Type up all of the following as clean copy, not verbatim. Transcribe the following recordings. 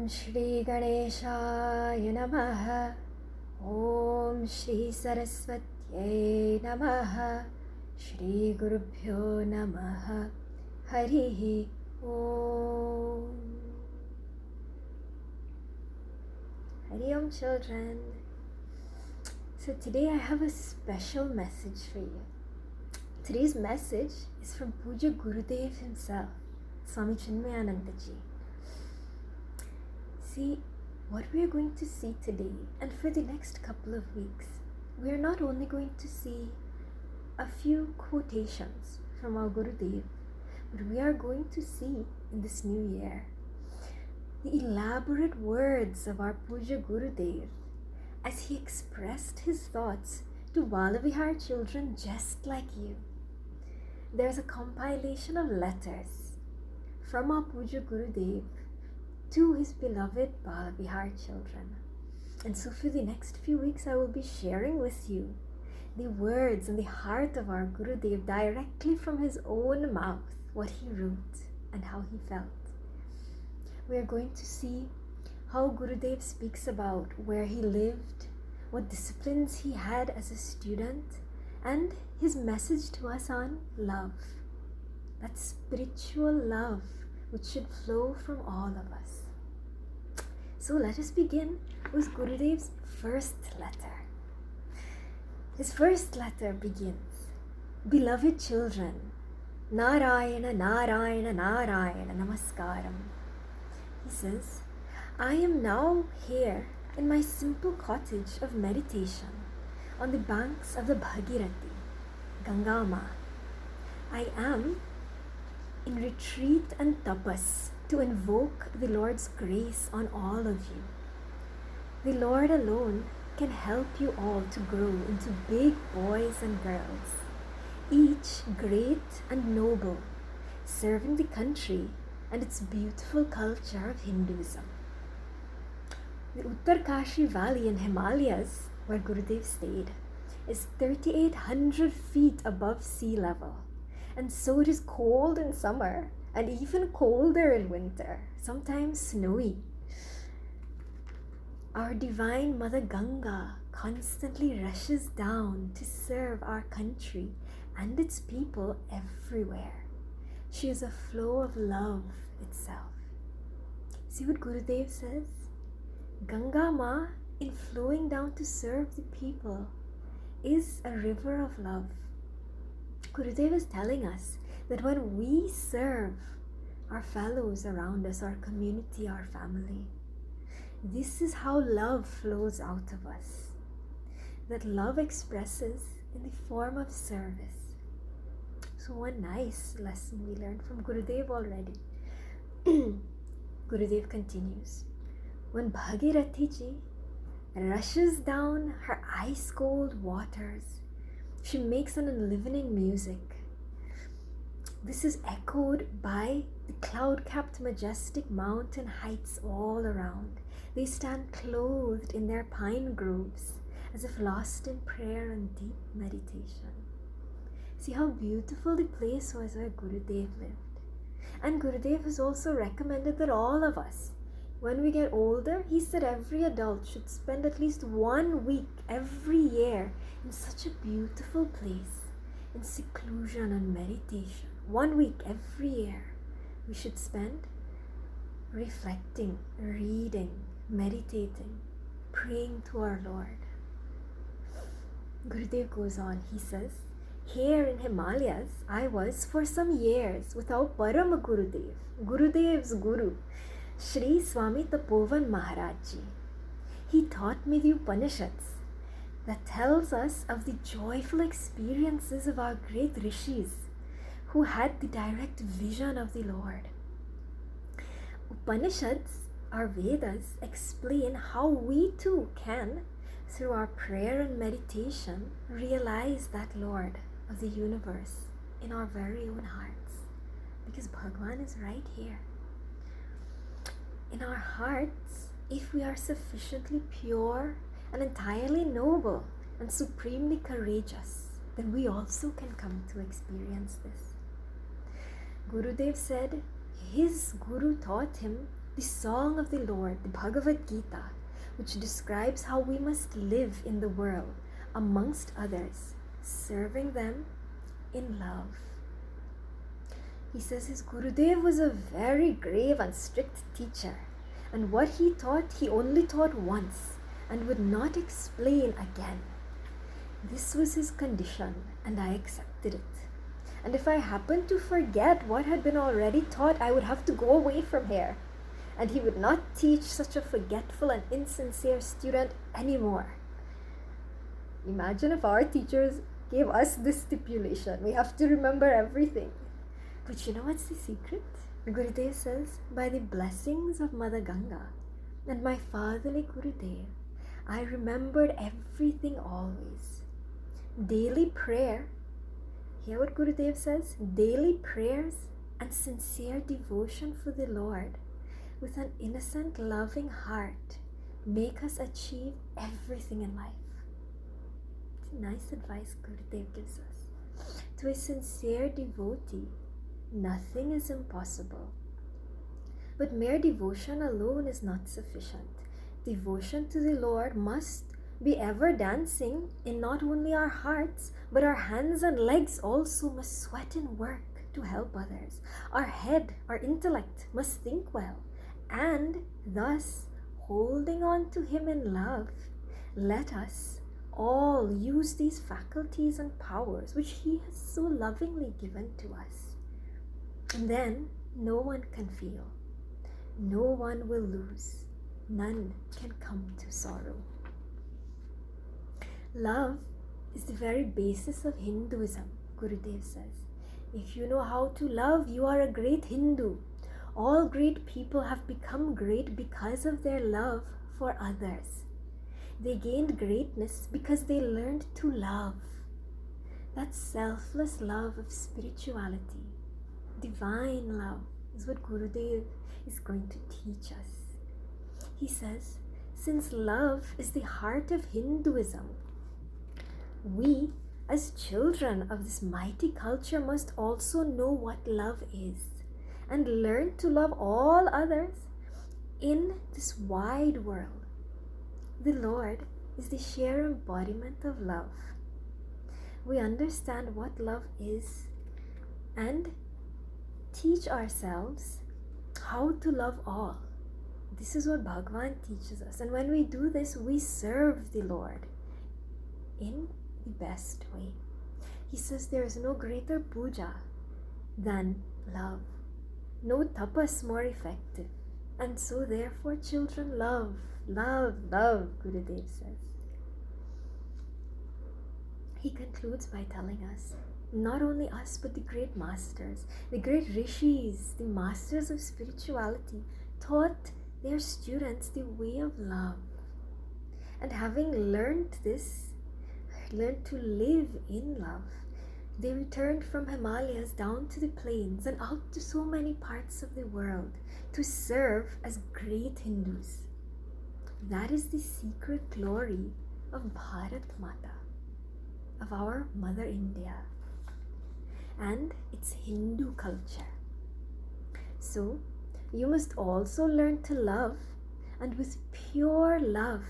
Shri Ganeshaya Namaha. Om Shri Saraswatyai Namaha. Shri Gurubhyo Namaha. Harihi Om. Hari Om, children. So today I have a special message for you. Today's message is from Puja Gurudev himself, Swami Chinmayanandaji. See, what we are going to see today and for the next couple of weeks, we are not only going to see a few quotations from our Gurudev, but we are going to see in this new year the elaborate words of our Puja Gurudev as he expressed his thoughts to Balavihar children just like you. There's a compilation of letters from our Puja Gurudev to his beloved Balavihar children. And so for the next few weeks I will be sharing with you the words and the heart of our Gurudev directly from his own mouth, what he wrote and how he felt. We are going to see how Gurudev speaks about where he lived, what disciplines he had as a student, and his message to us on love. That spiritual love which should flow from all of us. So let us begin with Gurudev's first letter. His first letter begins, Beloved children, Narayana, Narayana, Narayana, Namaskaram. He says, I am now here in my simple cottage of meditation on the banks of the Bhagirathi, Gangama. I am in retreat and tapas to invoke the Lord's grace on all of you. The Lord alone can help you all to grow into big boys and girls, each great and noble, serving the country and its beautiful culture of Hinduism. The Uttarkashi Valley in Himalayas, where Gurudev stayed, is 3,800 feet above sea level, and so it is cold in summer and even colder in winter, sometimes snowy. Our divine Mother Ganga constantly rushes down to serve our country and its people everywhere. She is a flow of love itself. See what Gurudev says? Ganga Ma, in flowing down to serve the people, is a river of love. Gurudev is telling us that when we serve our fellows around us, our community, our family, this is how love flows out of us. That love expresses in the form of service. So one nice lesson we learned from Gurudev already. Gurudev continues, when Bhagirathi ji rushes down her ice-cold waters, she makes an enlivening music. This is echoed by the cloud-capped majestic mountain heights all around. They stand clothed in their pine groves as if lost in prayer and deep meditation. See how beautiful the place was where Gurudev lived. And Gurudev has also recommended that all of us, when we get older, he said every adult should spend at least 1 week every year in such a beautiful place, in seclusion and meditation. 1 week every year we should spend reflecting, reading, meditating, praying to our Lord. Gurudev goes on, he says, here in Himalayas, I was for some years without Param Gurudev, Gurudev's Guru, Shri Swami Tapovan Maharaj Ji. He taught me the Upanishads that tells us of the joyful experiences of our great rishis who had the direct vision of the Lord. Upanishads, our Vedas, explain how we too can, through our prayer and meditation, realize that Lord of the universe in our very own hearts. Because Bhagwan is right here. In our hearts, if we are sufficiently pure and entirely noble and supremely courageous, then we also can come to experience this. Gurudev said his Guru taught him the song of the Lord, the Bhagavad Gita, which describes how we must live in the world amongst others, serving them in love. He says his Gurudev was a very grave and strict teacher, and what he taught, he only taught once and would not explain again. This was his condition, and I accepted it. And if I happened to forget what had been already taught, I would have to go away from here. And he would not teach such a forgetful and insincere student anymore. Imagine if our teachers gave us this stipulation. We have to remember everything. But you know what's the secret? Gurudev says, by the blessings of Mother Ganga and my fatherly Gurudev, I remembered everything always. Daily prayer, hear what Gurudev says, daily prayers and sincere devotion for the Lord with an innocent, loving heart make us achieve everything in life. It's nice advice Gurudev gives us. To a sincere devotee, nothing is impossible. But mere devotion alone is not sufficient. Devotion to the Lord must be ever dancing in not only our hearts, but our hands and legs also must sweat and work to help others. Our head, our intellect must think well, and thus, holding on to Him in love, let us all use these faculties and powers which He has so lovingly given to us. And then no one can feel, no one will lose, none can come to sorrow. Love is the very basis of Hinduism, Gurudev says. If you know how to love, you are a great Hindu. All great people have become great because of their love for others. They gained greatness because they learned to love. That selfless love of spirituality, divine love, is what Gurudev is going to teach us. He says, since love is the heart of Hinduism, we, as children of this mighty culture, must also know what love is and learn to love all others in this wide world. The Lord is the sheer embodiment of love. We understand what love is and teach ourselves how to love all. This is what Bhagavan teaches us. And when we do this, we serve the Lord in the best way. He says there is no greater puja than love, no tapas more effective. And so therefore, children, love, love, love, Gurudev says. He concludes by telling us, not only us, but the great masters, the great rishis, the masters of spirituality, taught their students the way of love. And having learned this, learned to live in love, they returned from Himalayas down to the plains and out to so many parts of the world to serve as great Hindus. That is the secret glory of Bharat Mata, of our Mother India, and its Hindu culture. So, you must also learn to love, and with pure love,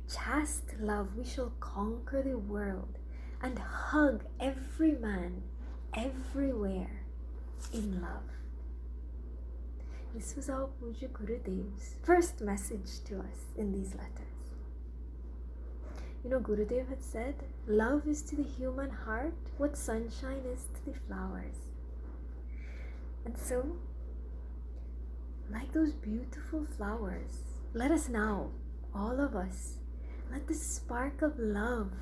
chaste love, we shall conquer the world and hug every man, everywhere, in love. This was our Puja Gurudev's first message to us in these letters. You know, Gurudev had said, love is to the human heart what sunshine is to the flowers. And so, like those beautiful flowers, let us now, all of us, let the spark of love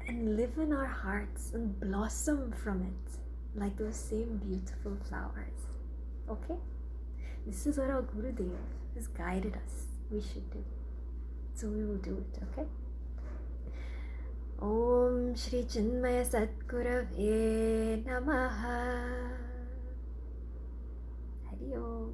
and live in our hearts and blossom from it like those same beautiful flowers. Okay? This is what our Gurudev has guided us we should do. So we will do it, okay? Om Shri Chinmaya Satgurave Namaha. Hari Om.